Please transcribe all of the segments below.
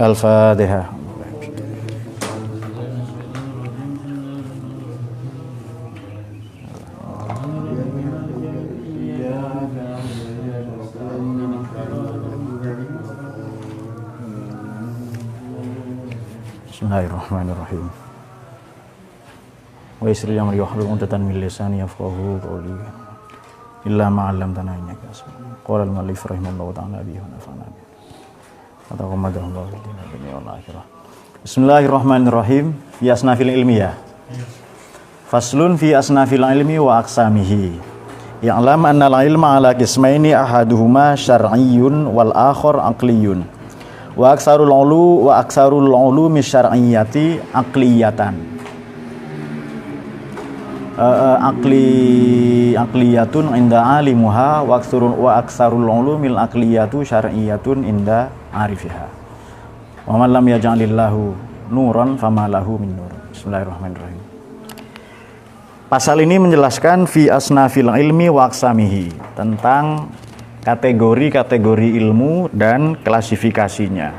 Al-Fatihah. Bismillahirrahmanirrahim. Wa yassir li amri wahlul 'uqdatam min lisani yafqahu qawli. Illa ma 'allamtana innaka asmi. Qala al-mu'allif rahimahullahu ta'ala bihi wa nafa'ana bihi. Ataqammadallahu fid dunya wal akhirah. Bismillahirrahmanirrahim. Fi asnafil ilmiyah. Faslun fi asnafil ilmi wa aqsamihi. Ya'lam anna al-ilma 'ala qismaini ahaduhuma syar'iyyun wal akhar aqliyyun. Wa aksarul ulumi syar'iyyati aqliyatan. Aqliyatun inda alimuha wa aksarul ulumil aqliyatu syar'iyyatun inda arifiha. Wa man lam yaj'alillahu nuran fama lahu min nur. Bismillahirrahmanirrahim. Pasal ini menjelaskan fi asnafil ilmi wa aqsamihi, tentang kategori-kategori ilmu dan klasifikasinya.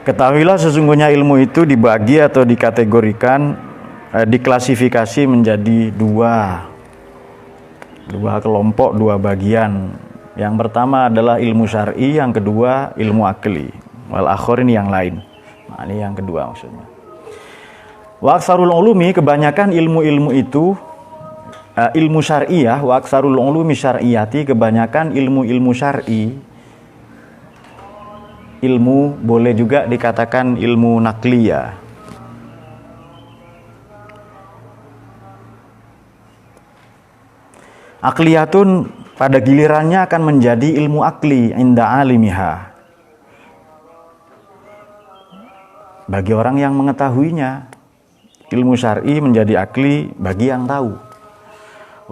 Ketahuilah sesungguhnya ilmu itu dibagi atau dikategorikan, diklasifikasi menjadi dua kelompok, dua bagian. Yang pertama adalah ilmu syar'i, yang kedua ilmu akli. Wal akhor ini yang lain. Nah, ini yang kedua maksudnya. Wa aksarul ulumi, kebanyakan ilmu-ilmu itu ilmu syar'iyah, wa aksarul ulumi syar'iyati, kebanyakan ilmu-ilmu syar'i. Ilmu boleh juga dikatakan ilmu nakliyah. Akliyatun pada gilirannya akan menjadi ilmu akli inda alimiha, bagi orang yang mengetahuinya. Ilmu syar'i menjadi akli bagi yang tahu.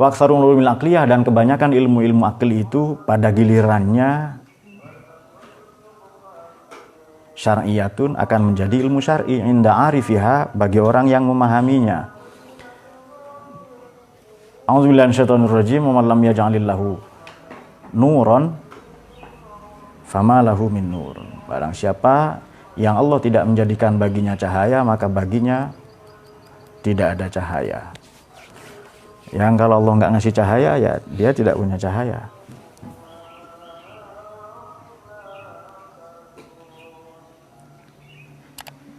Wa aksarul ulumil aqliyah, dan kebanyakan ilmu-ilmu akli itu pada gilirannya syar'iyatun akan menjadi ilmu syar'i inda arifiha, bagi orang yang memahaminya. A'udzubillahi minasyaitonirrajim. Wa man lam yaj'alillahu nuran fama lahu min nur. Barang siapa yang Allah tidak menjadikan baginya cahaya, maka baginya tidak ada cahaya. Yang kalau Allah nggak ngasih cahaya, ya dia tidak punya cahaya.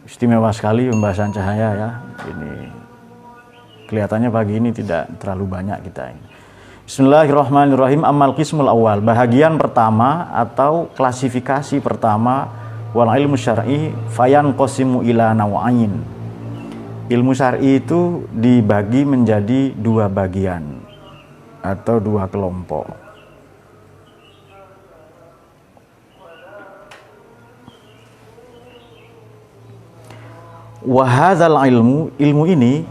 Istimewa sekali pembahasan cahaya ya. Ini kelihatannya pagi ini tidak terlalu banyak kita ini. Bismillahirrahmanirrahim. Amal qismul awal, bahagian pertama atau klasifikasi pertama, wal ilmu syar'i fayan qasimu ila naw'ain. Ilmu syar'i itu dibagi menjadi dua bagian atau dua kelompok. Wa hadzal ilmu ini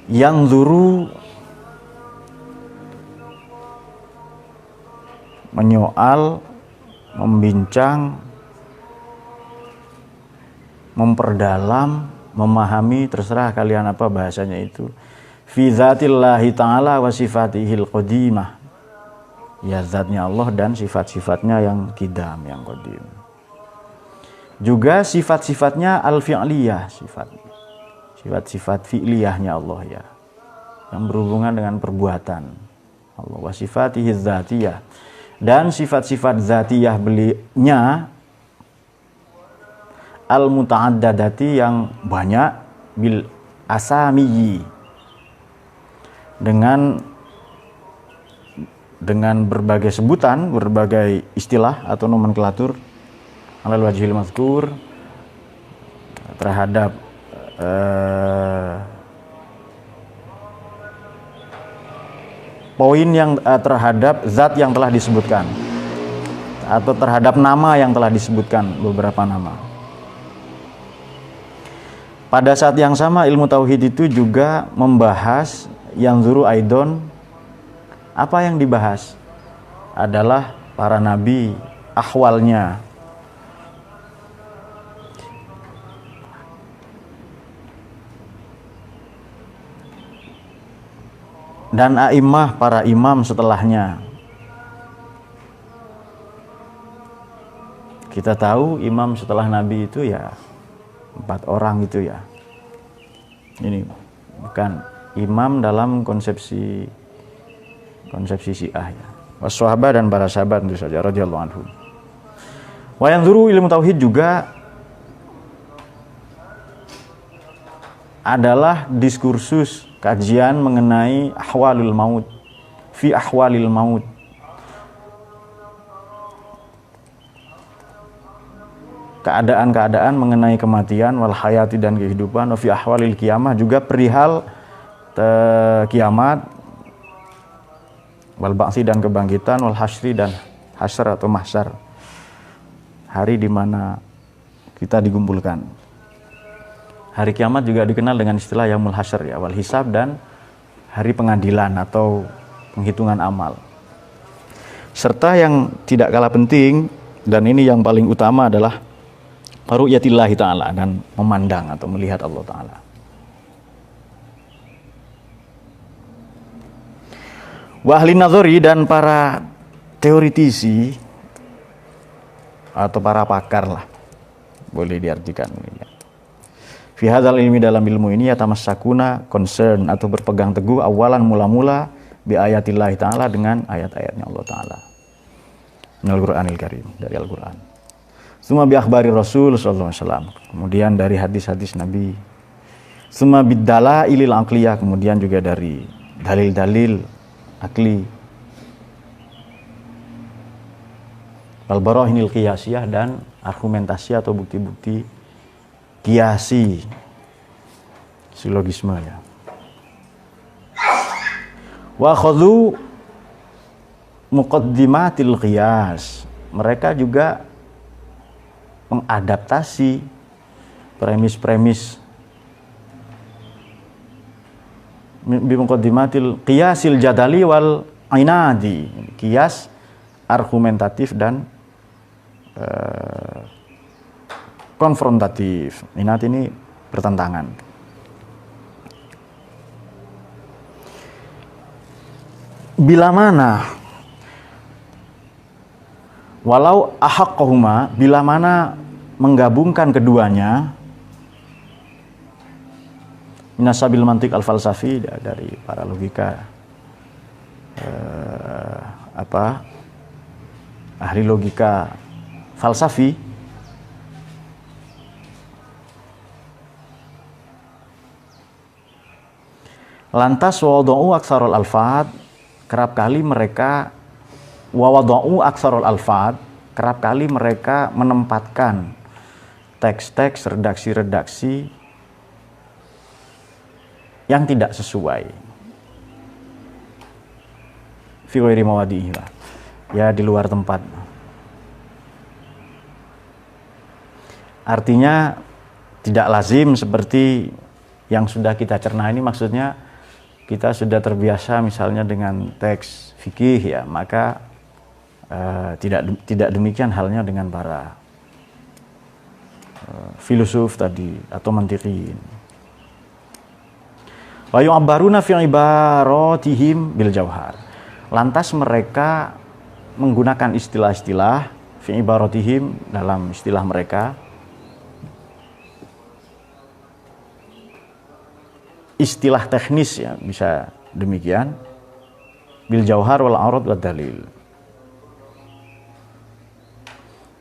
yang zuru, menyoal, membincang, memperdalam, memahami, terserah kalian apa bahasanya itu. Fi dzatillahi ta'ala wa sifatihil qadimah. Ya, zatnya Allah dan sifat-sifatnya yang qidam, yang qadim. Juga sifat-sifatnya al-fi'liyah, sifat-sifat fi'liyahnya Allah ya, yang berhubungan dengan perbuatan Allah. Wa sifatihiz dzatiyah, dan sifat-sifat dzatiyah belinya al-muta'addadati, yang banyak, bil asamiyi, dengan berbagai sebutan, berbagai istilah atau nomenklatur, alal wajhil mazkur, terhadap poin yang terhadap zat yang telah disebutkan, atau terhadap nama yang telah disebutkan, beberapa nama. Pada saat yang sama ilmu tauhid itu juga membahas yang zuru aidon. Apa yang dibahas adalah para nabi, ahwalnya. Dan a'immah, para imam setelahnya. Kita tahu imam setelah Nabi itu ya 4 orang itu ya. Ini bukan imam dalam konsepsi Syiah ya. Wassahabah dan para sahabat tentu saja radhiyallahu anhum. Wa yanzuru ilmu tauhid juga adalah diskursus kajian mengenai ahwalul maut, fi ahwalil maut. Keadaan-keadaan mengenai kematian wal hayati dan kehidupan, wa fi ahwalil qiyamah juga perihal kiamat, wal ba'si dan kebangkitan, wal hasyri dan hasyr atau mahsyar, hari di mana kita dikumpulkan. Hari kiamat juga dikenal dengan istilah yaumul hasyr ya, wal hisab dan hari pengadilan atau penghitungan amal. Serta yang tidak kalah penting dan ini yang paling utama adalah ru'yatillahi ta'ala, dan memandang atau melihat Allah Ta'ala. Wa ahli nazari dan para teoritisi atau para pakar lah, boleh diartikan ini. Fi hadzal ilmi, dalam ilmu ini yatamassakuna, concern atau berpegang teguh awalan mula-mula bi ayatillahi ta'ala, dengan ayat-ayatnya Allah Ta'ala. Minal Qur'anil Karim, dari Al-Qur'an. Suma bi akhbari Rasul sallallahu alaihi wasallam, kemudian dari hadis-hadis Nabi. Suma bidalailil aqliyah, kemudian juga dari dalil-dalil akli. Wal barahinil qiyasiyah, dan argumentasi atau bukti-bukti kiasi, silogisme ya. Wa khadhu muqaddimatil qiyas, mereka juga mengadaptasi premis-premis bimuqaddimatil qiyasil jadali wal inadi, kias argumentatif dan konfrontatif. Inat ini bertentangan. Bila mana walau ahaqqahuma, bila mana menggabungkan keduanya, minasabil mantik al-falsafi, dari para logika ahli logika falsafi, lantas wawadau aksarul alfad, kerap kali mereka kerap kali mereka menempatkan teks-teks, redaksi-redaksi yang tidak sesuai fi ghairi mawadihi, ya di luar tempat. Artinya tidak lazim seperti yang sudah kita cerna ini, maksudnya kita sudah terbiasa misalnya dengan teks fikih ya, maka tidak demikian halnya dengan para filosof tadi atau mantiqin. Wa yu'abbaruna fi ibaratihim bil jauhar. Lantas mereka menggunakan istilah-istilah fi ibaratihim, dalam istilah mereka, istilah teknis ya, bisa demikian, bil jauhar wal arad wad dalil.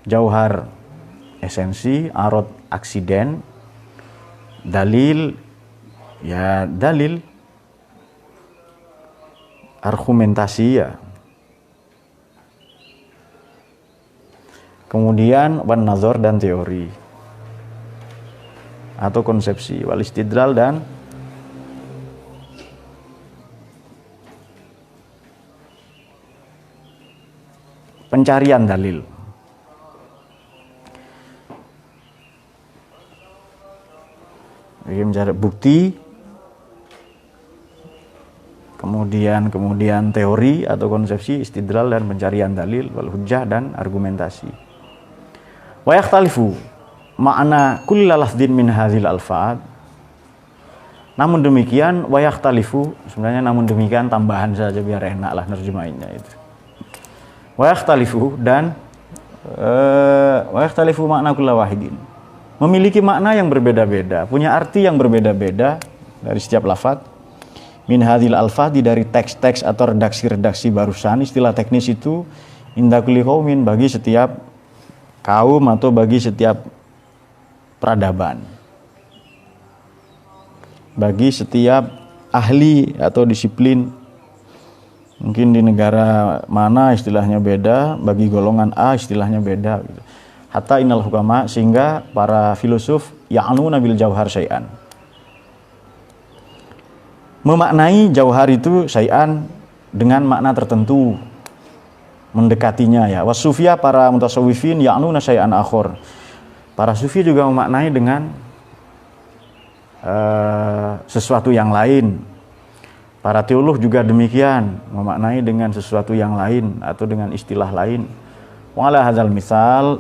Jauhar esensi, arad aksiden, dalil ya dalil, argumentasi ya. Kemudian wan nazar, dan teori atau konsepsi, wal istidlal, dan pencarian dalil. Mencari bukti, kemudian teori atau konsepsi, istidlal, dan pencarian dalil, wal hujjah, dan argumentasi. Wa yakhtalifu makna kulli lafdhin min hadzal alfad. Namun demikian, wa yakhtalifu, sebenarnya namun demikian tambahan saja biar enak lah nerjemahinnya itu. Wa yakhtalifu, dan wa yakhtalifu makna kulli wahidin. Memiliki makna yang berbeda-beda, punya arti yang berbeda-beda dari setiap lafaz. Min hadhil alfadhi, dari teks-teks atau redaksi-redaksi barusan, istilah teknis itu inda kulli qaumin, bagi setiap kaum atau bagi setiap peradaban, bagi setiap ahli atau disiplin. Mungkin di negara mana istilahnya beda, bagi golongan A istilahnya beda gitu. Hatta innal hukama, sehingga para filosof ya'nuna bil jauhar syai'an, memaknai jauhar itu syai'an dengan makna tertentu, mendekatinya ya. Wasufia, para mutasawwifin ya'nuna syai'an akhor, para sufi juga memaknai dengan sesuatu yang lain. Para teolog juga demikian, memaknai dengan sesuatu yang lain atau dengan istilah lain. Wa ala hadzal misal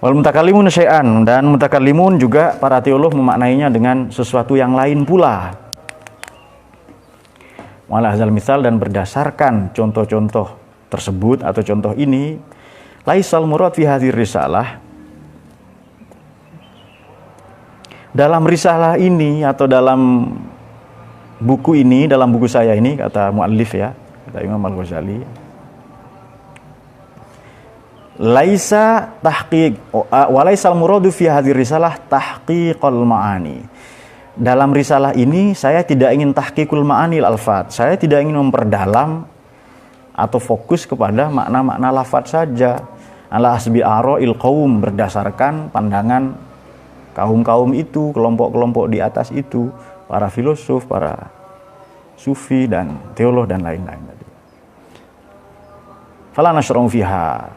wal mutakallimun syai'an, dan mutakallimun juga para teolog memaknainya dengan sesuatu yang lain pula. Wa ala hadzal misal, dan berdasarkan contoh-contoh tersebut atau contoh ini, laisal murad fi hadhir risalah, dalam risalah ini atau dalam buku ini, dalam buku saya ini, kata muallif ya, kata Imam Al-Ghazali, laisa tahqiq wa laisal muradu fi hadhir risalah tahqiqul ma'ani. Dalam risalah ini saya tidak ingin tahqiqul ma'ani al-alfat, saya tidak ingin memperdalam atau fokus kepada makna-makna lafaz saja. Ala hasbi ara'il qaum, berdasarkan pandangan kaum-kaum itu, kelompok-kelompok di atas itu, para filosof, para sufi dan teolog dan lain-lain tadi. Fala nashra'u fiha.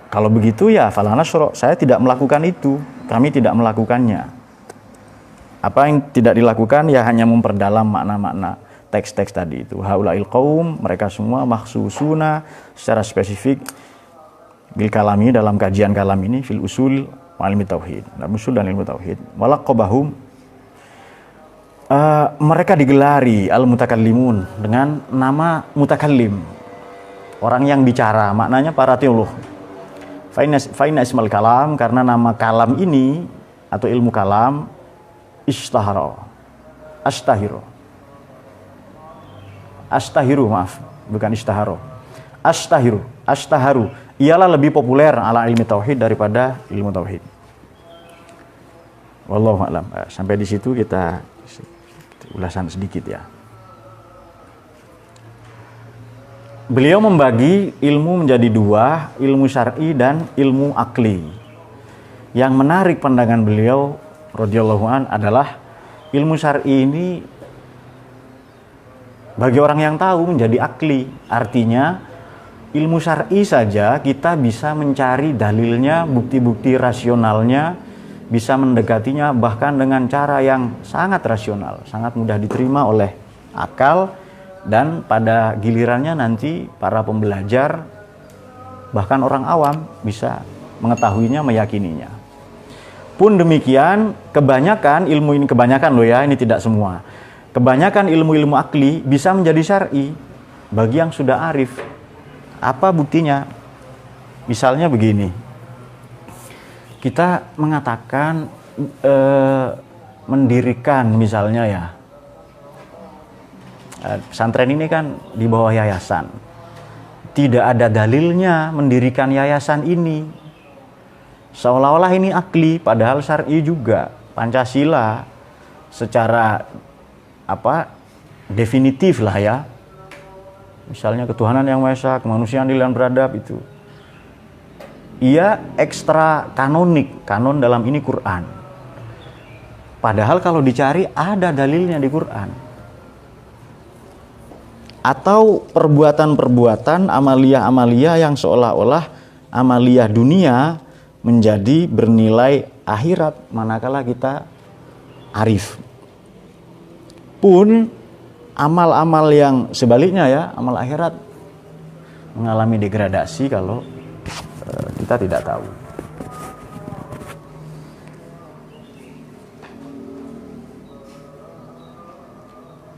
Kalau begitu ya fala nasyra', saya tidak melakukan itu, kami tidak melakukannya. Apa yang tidak dilakukan ya hanya memperdalam makna-makna teks-teks tadi itu. Haulail qaum, mereka semua makhsusuna secara spesifik bil kalami, dalam kajian kalam ini, fil usul wal ilmi tauhid, dalam usul dan ilmu tauhid. Walaqabahum, mereka digelari al-mutakallimun dengan nama mutakallim, orang yang bicara, maknanya para teolog. Faina ismal kalam, karena nama kalam ini atau ilmu kalam astahiru, ialah lebih populer ala ilmi tauhid daripada ilmu tauhid. Wallahu a'lam. Sampai di situ kita ulasan sedikit ya. Beliau membagi ilmu menjadi dua, ilmu syar'i dan ilmu akli. Yang menarik pandangan beliau radhiyallahu an adalah ilmu syar'i ini bagi orang yang tahu menjadi akli. Artinya ilmu syar'i saja kita bisa mencari dalilnya, bukti-bukti rasionalnya, bisa mendekatinya bahkan dengan cara yang sangat rasional, sangat mudah diterima oleh akal, dan pada gilirannya nanti para pembelajar bahkan orang awam bisa mengetahuinya, meyakininya. Pun demikian, kebanyakan ilmu ini, kebanyakan loh ya, ini tidak semua, kebanyakan ilmu-ilmu akli bisa menjadi syar'i bagi yang sudah arif. Apa buktinya? Misalnya begini, kita mengatakan mendirikan misalnya ya, pesantren ini kan di bawah yayasan, tidak ada dalilnya mendirikan yayasan ini, seolah-olah ini akli, padahal syar'i juga. Pancasila secara definitif lah ya, misalnya ketuhanan yang Maha Esa, kemanusiaan adil dan beradab, itu ia ekstra kanonik, kanon dalam ini Quran. Padahal kalau dicari ada dalilnya di Quran. Atau perbuatan-perbuatan, amaliyah-amaliyah yang seolah-olah amaliyah dunia menjadi bernilai akhirat manakala kita arif. Pun amal-amal yang sebaliknya ya, amal akhirat mengalami degradasi kalau kita tidak tahu.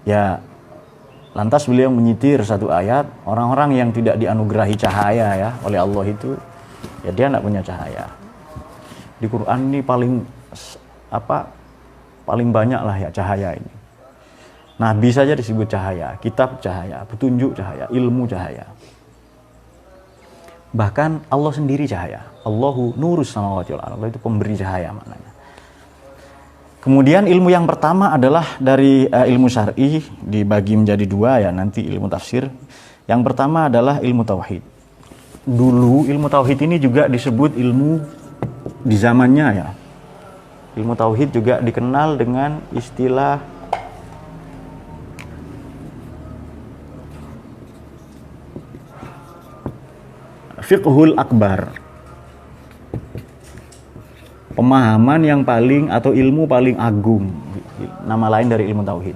Ya, Lantas beliau menyitir satu ayat, orang-orang yang tidak dianugerahi cahaya ya oleh Allah itu, ya dia tidak punya cahaya. Di Quran ini paling banyak lah ya cahaya ini. Nabi saja disebut cahaya, kitab cahaya, petunjuk cahaya, ilmu cahaya. Bahkan Allah sendiri cahaya. Allahu nurus samawati wal ardh. Allah itu pemberi cahaya maknanya. Kemudian ilmu yang pertama adalah dari ilmu syar'i, dibagi menjadi dua ya, nanti ilmu tafsir. Yang pertama adalah ilmu tauhid. Dulu ilmu tauhid ini juga disebut ilmu di zamannya ya. Ilmu tauhid juga dikenal dengan istilah fiqhul akbar. Pemahaman yang paling atau ilmu paling agung, nama lain dari ilmu tauhid.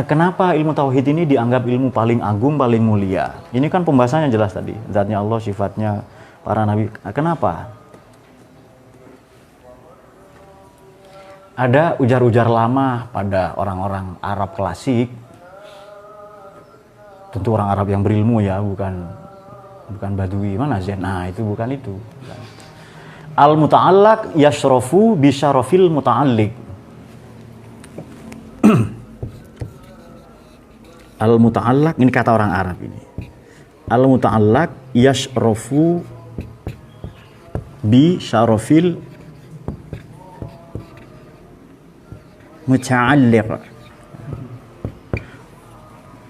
Kenapa ilmu tauhid ini dianggap ilmu paling agung, paling mulia? Ini kan pembahasannya jelas tadi, zatnya Allah, sifatnya para nabi. Kenapa? Ada ujar-ujar lama pada orang-orang Arab klasik, tentu orang Arab yang berilmu ya, bukan Badui, mana Zen? Nah itu bukan itu. Al-muta'allaq yashrafu bisyarafil muta'alliq. Al-muta'allaq, ini kata orang Arab ini. Al-muta'allaq yashrafu bisyarafil muta'alliq.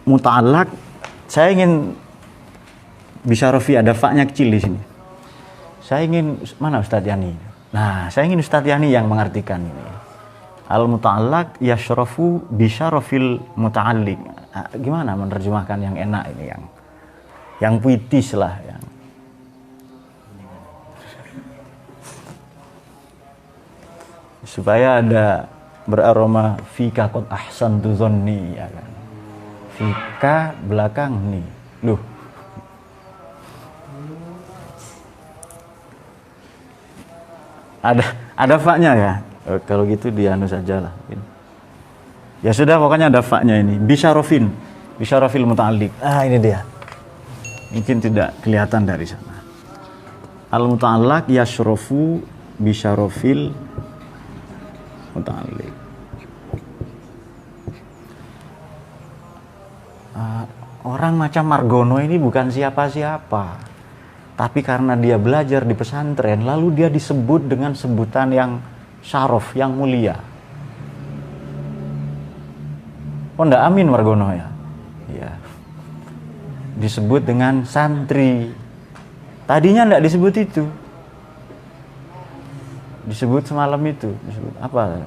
Muta'allaq, saya ingin bisyarafi, ada fa-nya kecil di sini. Saya ingin, mana Ustadz Yani? Nah, saya ingin Ustadz Yani yang mengartikan ini. Al-muta'allaq yashrafu bisyarafil muta'alliq. Nah, gimana menerjemahkan yang enak ini, yang puitis lah, yang supaya ada beraroma fika qad ahsantu dzanni, ya kan. Fika belakang nih. Loh. Ada fa-nya ya. Kalau gitu dianu saja lah. Ya sudah, pokoknya ada fa-nya ini. Bisyarafil muta'alliq. Ah, ini dia. Mungkin tidak kelihatan dari sana. Al-muta'allaq yashrafu bisyarafil muta'alliq. Orang macam Margono ini bukan siapa-siapa. Tapi karena dia belajar di pesantren, lalu dia disebut dengan sebutan yang syaraf, yang mulia. Oh, ndak amin Margono ya? Ya. Disebut dengan santri. Tadinya ndak disebut itu. Disebut semalam itu. Disebut apa?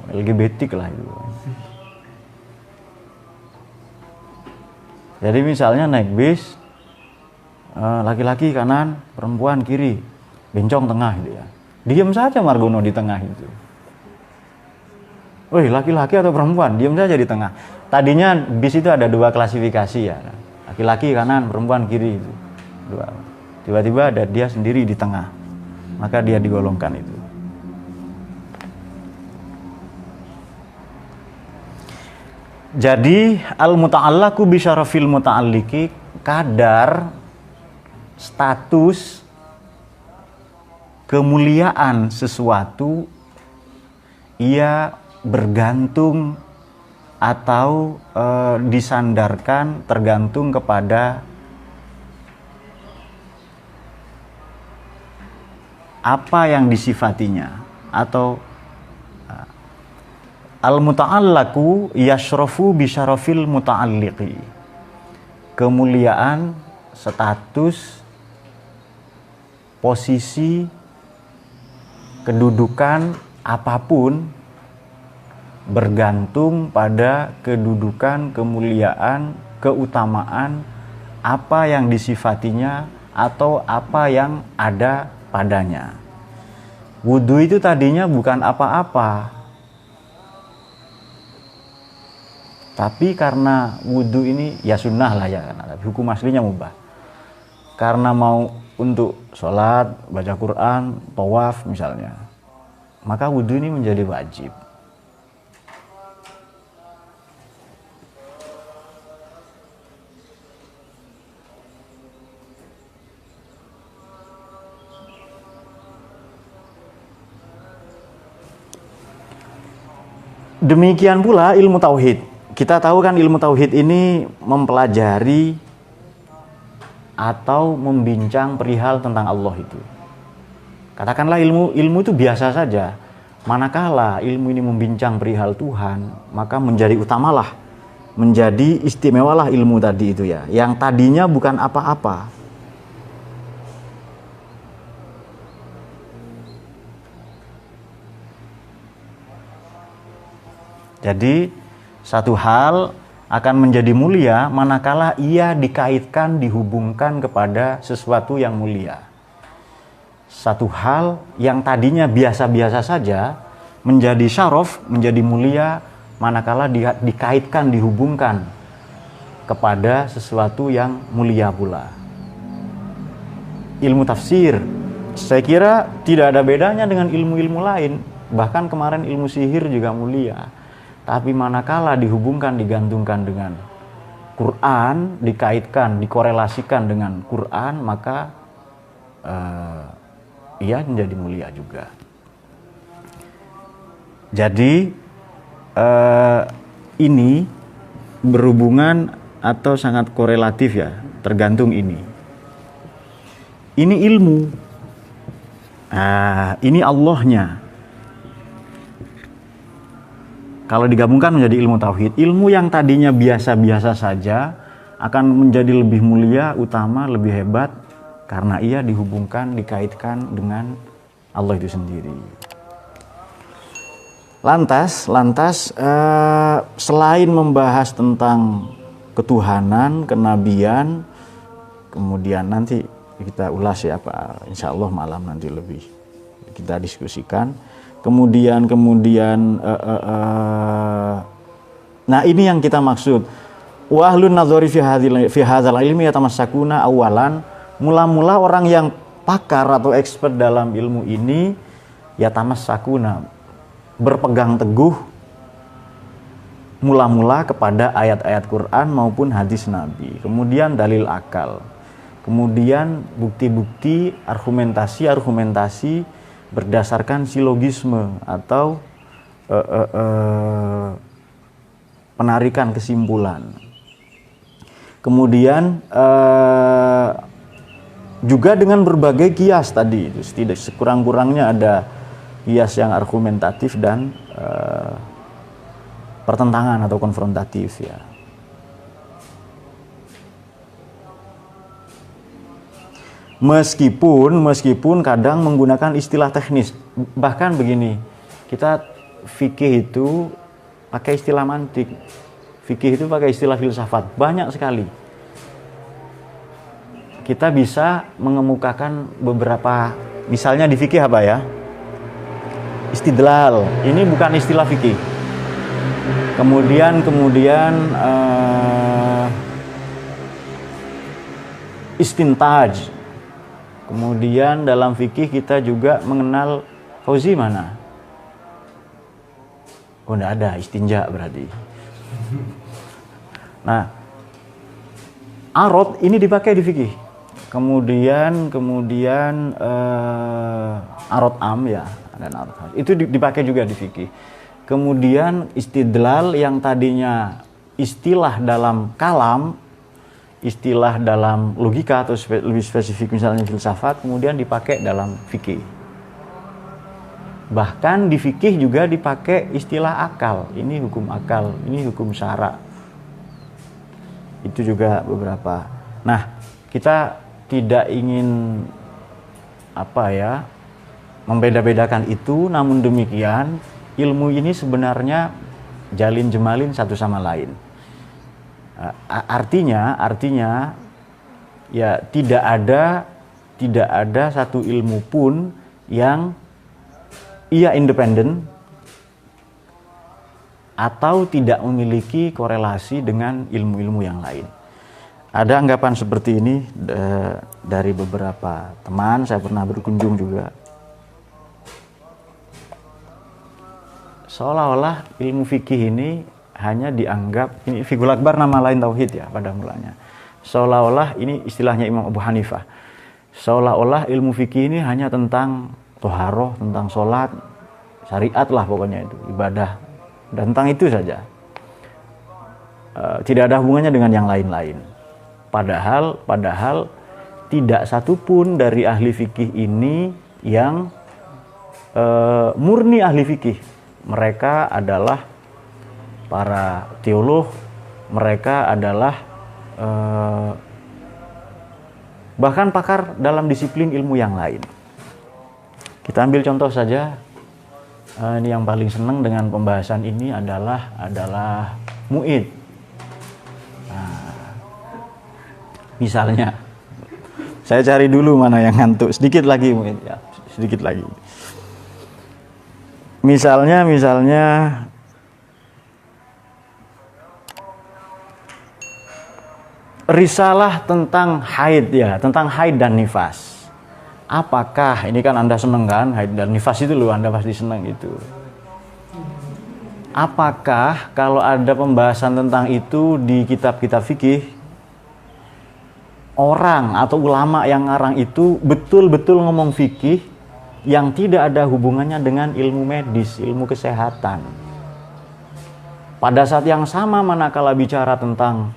LGBT lah itu. Jadi misalnya naik bis, laki-laki kanan, perempuan kiri, bencong tengah gitu ya. Diam saja Margono di tengah itu. Woi, laki-laki atau perempuan, diam saja di tengah. Tadinya bis itu ada dua klasifikasi ya. Laki-laki kanan, perempuan kiri itu. Dua. Tiba-tiba ada dia sendiri di tengah. Maka dia digolongkan itu. Jadi al-muta'allaqu bisyarafil muta'alliqi, kadar status kemuliaan sesuatu ia bergantung atau disandarkan, tergantung kepada apa yang disifatinya, atau al-muta'allaqu yashrafu bisyarafil muta'alliqi. Kemuliaan, status, posisi, kedudukan apapun bergantung pada kedudukan, kemuliaan, keutamaan apa yang disifatinya atau apa yang ada padanya. Wudhu itu tadinya bukan apa-apa, tapi karena wudhu ini ya sunnah lah ya, hukum aslinya mubah. Karena mau untuk sholat, baca Quran, tawaf misalnya, maka wudhu ini menjadi wajib. Demikian pula ilmu tauhid. Kita tahu kan ilmu tauhid ini mempelajari atau membincang perihal tentang Allah itu. Katakanlah ilmu itu biasa saja. Manakala ilmu ini membincang perihal Tuhan, maka menjadi utamalah, menjadi istimewalah ilmu tadi itu ya. Yang tadinya bukan apa-apa. Jadi satu hal akan menjadi mulia manakala ia dikaitkan, dihubungkan kepada sesuatu yang mulia. Satu hal yang tadinya biasa-biasa saja menjadi syaraf, menjadi mulia manakala dikaitkan, dihubungkan kepada sesuatu yang mulia pula. Ilmu tafsir, saya kira tidak ada bedanya dengan ilmu-ilmu lain. Bahkan kemarin ilmu sihir juga mulia. Tapi manakala dihubungkan, digantungkan dengan Quran, dikaitkan, dikorelasikan dengan Quran, maka ia menjadi mulia juga. Jadi ini berhubungan atau sangat korelatif ya, tergantung ini. Ini ilmu, ini Allahnya. Kalau digabungkan menjadi ilmu tauhid, ilmu yang tadinya biasa-biasa saja akan menjadi lebih mulia, utama, lebih hebat karena ia dihubungkan, dikaitkan dengan Allah itu sendiri. Lantas selain membahas tentang ketuhanan, kenabian, kemudian nanti kita ulas ya Pak, insya Allah malam nanti lebih kita diskusikan. Kemudian nah ini yang kita maksud. Wa ahlun nadhari fi hadzal ilmi yatamassakuna awalan, mula-mula orang yang pakar atau expert dalam ilmu ini yatamassakuna, berpegang teguh mula-mula kepada ayat-ayat Quran maupun hadis Nabi. Kemudian dalil akal. Kemudian bukti-bukti, argumentasi berdasarkan silogisme atau penarikan kesimpulan. Kemudian juga dengan berbagai kias tadi, tidak sekurang-kurangnya ada kias yang argumentatif dan pertentangan atau konfrontatif ya. Meskipun kadang menggunakan istilah teknis. Bahkan begini, kita fikih itu pakai istilah mantik, fikih itu pakai istilah filsafat, banyak sekali. Kita bisa mengemukakan beberapa, misalnya di fikih apa ya? Istidlal, ini bukan istilah fikih. Kemudian istintaj. Kemudian dalam fikih kita juga mengenal fauzi mana? Oh, enggak ada, istinja berarti. Nah, arad ini dipakai di fikih. Kemudian arad am ya, dan arad itu dipakai juga di fikih. Kemudian istidlal yang tadinya istilah dalam kalam, istilah dalam logika atau lebih spesifik misalnya filsafat, kemudian dipakai dalam fikih. Bahkan di fikih juga dipakai istilah akal. Ini hukum akal, ini hukum syara. Itu juga beberapa. Nah, kita tidak ingin membeda-bedakan itu, namun demikian ilmu ini sebenarnya jalin jemalin satu sama lain. Artinya ya tidak ada satu ilmu pun yang ia independen atau tidak memiliki korelasi dengan ilmu-ilmu yang lain. Ada anggapan seperti ini dari beberapa teman, saya pernah berkunjung juga. Seolah-olah ilmu fikih ini hanya dianggap, ini Fiqhul Akbar nama lain tauhid ya pada mulanya. Seolah-olah ini istilahnya Imam Abu Hanifah. Seolah-olah ilmu fikih ini hanya tentang toharoh, tentang sholat, syariat lah pokoknya itu, ibadah dan tentang itu saja. Tidak ada hubungannya dengan yang lain-lain. Padahal tidak satupun dari ahli fikih ini yang murni ahli fikih. Mereka adalah para teolog, mereka adalah bahkan pakar dalam disiplin ilmu yang lain. Kita ambil contoh saja, ini yang paling senang dengan pembahasan ini adalah muid. Nah, misalnya, saya cari dulu mana yang ngantuk, sedikit lagi muid ya, sedikit lagi. Misalnya risalah tentang haid ya, tentang haid dan nifas. Apakah, ini kan Anda seneng kan, haid dan nifas itu loh, Anda pasti seneng itu. Apakah kalau ada pembahasan tentang itu di kitab-kitab fikih, orang atau ulama yang ngarang itu betul-betul ngomong fikih yang tidak ada hubungannya dengan ilmu medis, ilmu kesehatan? Pada saat yang sama manakala bicara tentang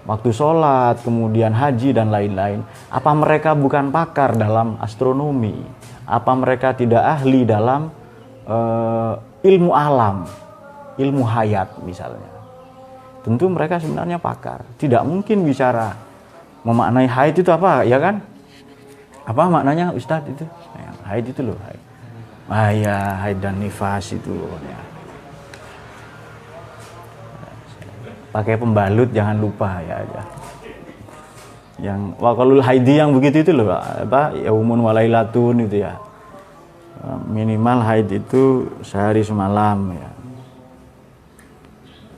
waktu sholat, kemudian haji dan lain-lain, apa mereka bukan pakar dalam astronomi? Apa mereka tidak ahli dalam ilmu alam, ilmu hayat misalnya? Tentu mereka sebenarnya pakar. Tidak mungkin bicara memaknai haid itu apa, ya kan? Apa maknanya Ustadz itu? Haid itu loh, haid. Ya, haid dan nifas itu ya. Pakai pembalut jangan lupa ya. Yang wakalul haidi yang begitu itu loh, apa yaumun walailatun itu ya. Minimal haid itu sehari semalam ya.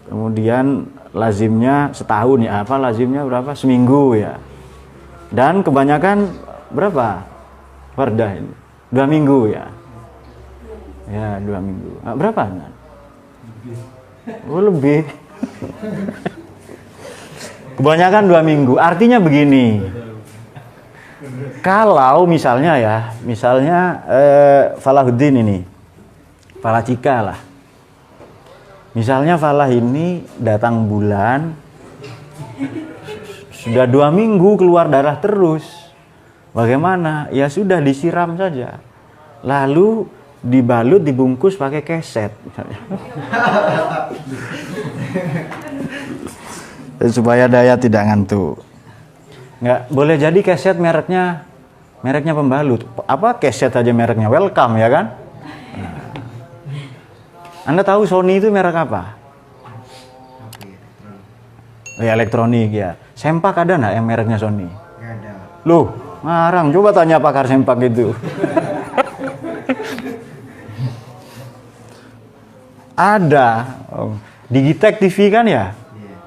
Kemudian lazimnya setahun ya, apa lazimnya berapa? Seminggu ya. Dan kebanyakan berapa? Fardah ini 2 minggu ya. Ya 2 minggu. Berapa kan? Oh lebih. Kebanyakan 2 minggu. Artinya begini. Kalau misalnya Falahuddin ini, Falacika lah. Misalnya Falah ini datang bulan, sudah 2 minggu keluar darah terus. Bagaimana? Ya sudah disiram saja. Lalu dibalut, dibungkus pakai keset misalnya. Supaya daya tidak ngantuk. Nggak boleh jadi keset mereknya pembalut. Apa keset aja mereknya Welcome ya kan? Nah. Anda tahu Sony itu merek apa? Ya elektronik ya. Sempak ada nggak yang mereknya Sony? Nggak ada. Loh, ngarang. Coba tanya pakar sempak itu. Ada. Digitech TV kan ya?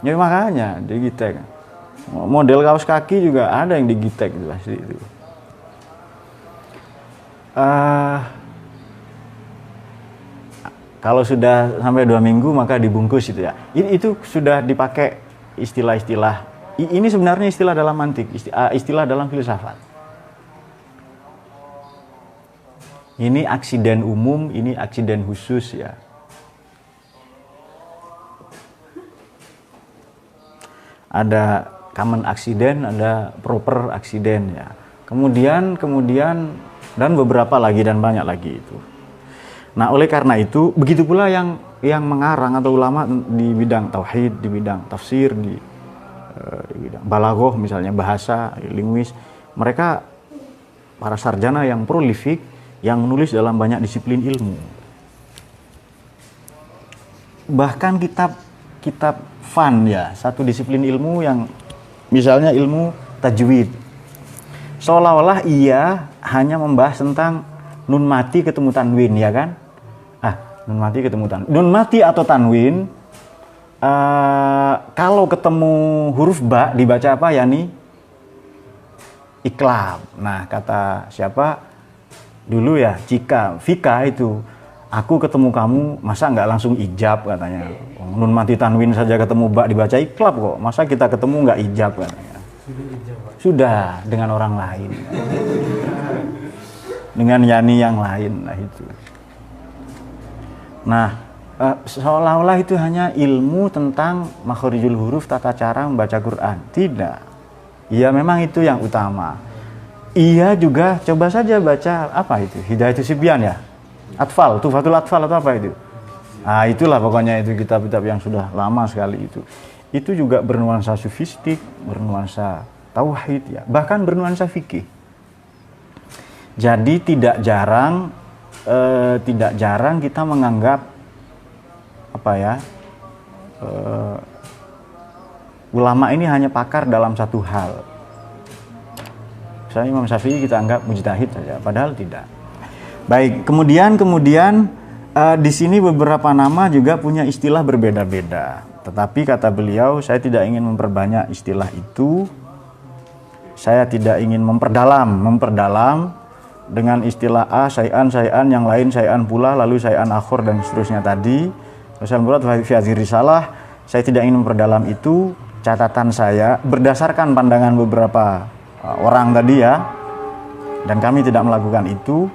Ya makanya Digitech. Model kaos kaki juga ada yang Digitech itu pasti itu. Kalau sudah sampai 2 minggu maka dibungkus itu ya. Itu sudah dipakai istilah-istilah. Ini sebenarnya istilah dalam mantik, istilah dalam filsafat. Ini aksiden umum, ini aksiden khusus ya. Ada common accident, ada proper accident ya. Kemudian dan beberapa lagi dan banyak lagi itu. Nah, oleh karena itu begitu pula yang mengarang atau ulama di bidang tauhid, di bidang tafsir, di bidang balaghah misalnya, bahasa, linguis, mereka para sarjana yang prolifik yang menulis dalam banyak disiplin ilmu. Bahkan kitab fun ya, satu disiplin ilmu yang misalnya ilmu tajwid. Seolah-olah ia hanya membahas tentang nun mati ketemu tanwin ya kan? Nun mati ketemu tanwin. Nun mati atau tanwin kalau ketemu huruf ba dibaca apa ya nih? Iklab. Nah, kata siapa? Dulu ya, Vika itu. Aku ketemu kamu, masa nggak langsung ijab katanya. Nun mati tanwin saja ketemu ba dibaca iklab kok. Masa kita ketemu nggak ijab katanya. Sudah dengan orang lain. Dengan yani yang lain lah itu. Nah, seolah-olah itu hanya ilmu tentang makharijul huruf, tata cara membaca Quran. Tidak. Ya memang itu yang utama. Iya juga coba saja baca apa itu? Hidayatus Sibyan ya? Atfal, Tufatul Atfal atau apa itu? Nah itulah pokoknya itu kitab-kitab yang sudah lama sekali itu. Itu juga bernuansa sufistik, bernuansa tauhid ya, bahkan bernuansa fikih. Jadi tidak jarang kita menganggap apa ya, ulama ini hanya pakar dalam satu hal. Misalnya Imam Syafi'i kita anggap mujtahid saja, padahal tidak. Baik, kemudian di sini beberapa nama juga punya istilah berbeda-beda. Tetapi kata beliau, saya tidak ingin memperbanyak istilah itu. Saya tidak ingin memperdalam dengan istilah A, syai'an, yang lain syai'an pula, lalu syai'an akhor dan seterusnya tadi. Saya tidak ingin memperdalam itu. Catatan saya berdasarkan pandangan beberapa orang tadi ya, dan kami tidak melakukan itu.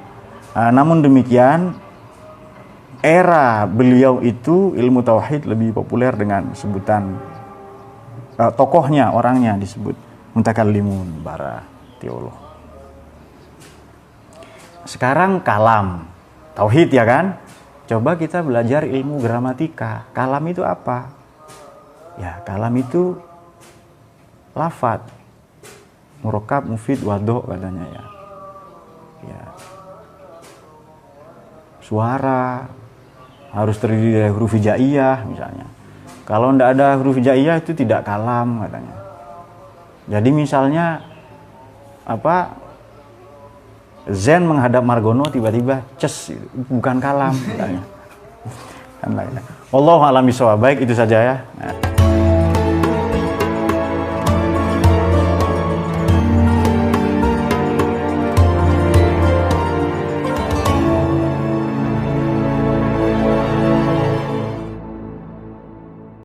Namun demikian, era beliau itu ilmu tauhid lebih populer dengan sebutan tokohnya, orangnya disebut mutakallimun, para teolog. Sekarang kalam, tauhid ya kan? Coba kita belajar ilmu gramatika. Kalam itu apa? Ya, kalam itu lafadz, murakkab, mufid, wadho katanya ya. Ya. Suara harus terdiri dari huruf hijaiyah misalnya. Kalau tidak ada huruf hijaiyah itu tidak kalam katanya. Jadi misalnya apa? Zen menghadap Margono tiba-tiba ces, bukan kalam katanya. Wallahu a'lam bishawab. Baik, itu saja ya. Nah.